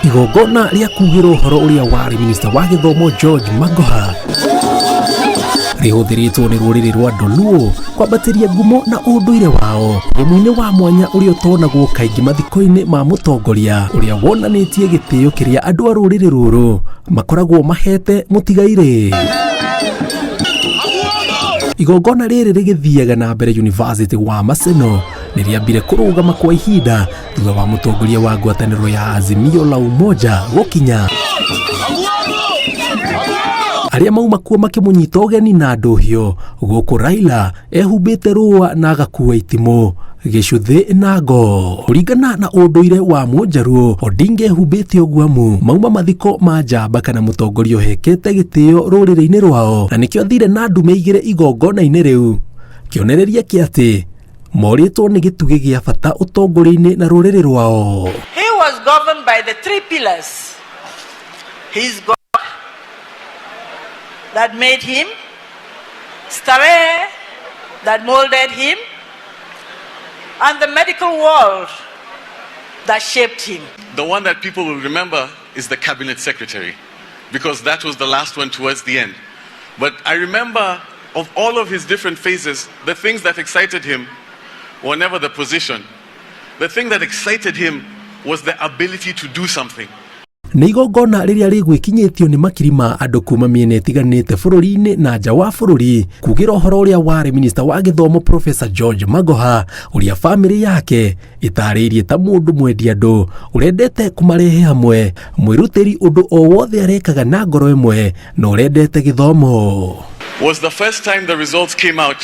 igongona ria kugirwo horo uria wari minister wa githomo George Magoha rihuthiritwo ni ruriri rwa Ndoluo kwambatiria ngumo na unduire wao muini wa mwanya uria utonagwo kaingi mathiko-inĩ ma mutongoria uria wonanitie gitio kiria andu a ruriri ruru makoragwo mahete mutigaire. Igongona riri rigithiaga na mbere University wa Maseno niriambire kurugama kwa ihinda thutha wa mutongoria wa ngwataniro ya Azimio la Umoja gūkinya. Aria mauma kuo makimunyita ugeni na nduhio guku Raila ehumbīte rũa na agakua itimu gicuthi na ngo. Kuringana na unduire wa Mũnjaruo, Odinga ehumbīte ogwamu mauma mathiko ma njamba kana mutongoria uhekete gitio rũrĩrĩ-inĩ rwao, na nikio thire na ndume igire igongona-inĩ riu kionereria kiati moritwo ni gitugi gia bata utongoria-inĩ na rũrĩrĩ rwao. He was governed by the three pillars. His God that made him, Starehe that molded him, and the medical world that shaped him. The one that people will remember is the cabinet secretary, because that was the last one towards the end. But I remember of all of his different phases, the things that excited him were never the position. The thing that excited him was the ability to do something. Nĩ igongona rĩrĩa rĩgwĩkinyĩtio nĩ makiri ma andũ kuma mĩena ĩtiganĩte bũrũri-inĩ na nja wa bũrũri kugira ũhoro ũrĩa warĩ minister wa gĩthomo Professor George Magoha ũrĩa family yake ĩtarĩirie ta mũndũ mwendia andũ ũrendete kumarehe hamwe, mwĩrutĩri ũndũ o wothe arekaga na ngoro ĩmwe na ũrendete gĩthomo. Was the first time the results came out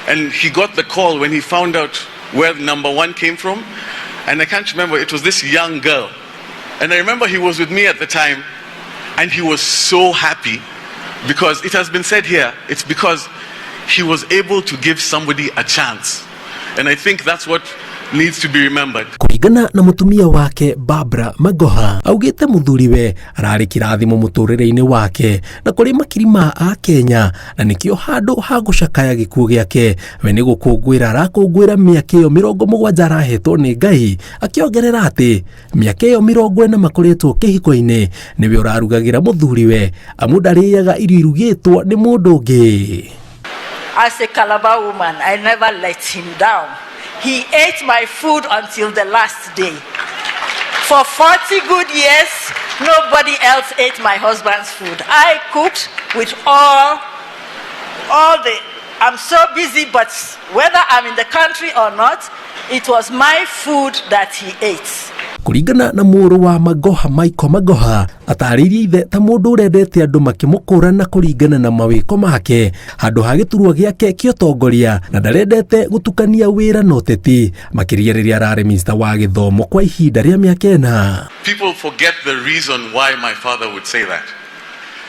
and he got the call when he found out where number one came from, and I can't remember, it was this young girl. And I remember he was with me at the time, and he was so happy because it has been said here, it's because he was able to give somebody a chance. And I think that's what needs to be remembered. Kuringana na mutumia wake Barbara Magoha, augite muthuriwe arari kirathimo muturire-ini wake na kuri makiri ma a Kenya, na nikio handu ha gucakaya gikuo giake we ni gukungwira arakungwira miaka iyo 70 arahetwo ni Ngai, akiongerera ati miaka iyo 40 makoretwo kihiko-ini niwe urarugagira muthuriwe amu ndariaga irio irugitwo ni mundu ungi. As a Calabar woman, I never let him down. He ate my food until the last day. For 40 good years, nobody else ate my husband's food. I cooked with all the, I'm so busy, but whether I'm in the country or not, it was my food that he ate. Kuringana na mũrũ wa Magoha Magoha ataririe ithe ta mũndũ ũrendete andũ makimũkũrana kuringana na mawĩko make handũ ha gĩturwa gĩake kĩa ũtongoria, na ndarendete gutukania wĩra na ũteti makĩria rĩrĩa ararĩ minister wa gĩthomo kwa ihinda rĩa mĩaka 4. People forget the reason why my father would say that.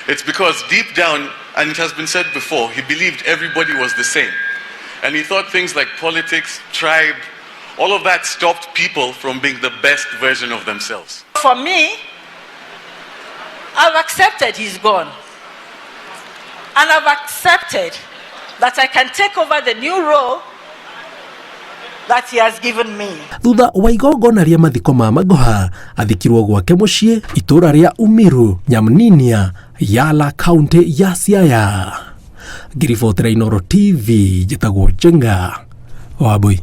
It's because deep down, and it has been said before, he believed everybody was the same. And he thought things like politics, tribe, all of that stopped people from being the best version of themselves. For me, I've accepted he's gone. And I've accepted that I can take over the new role that he has given me. Thutha wa igongona ria mathiko ma Magoha athikirwo gwake muciĩ itura ria Umiru, Nyamninia, Yala, county ya Siaya. Ngiribotera Inooro TV, njĩtagwo Njenga Wambui.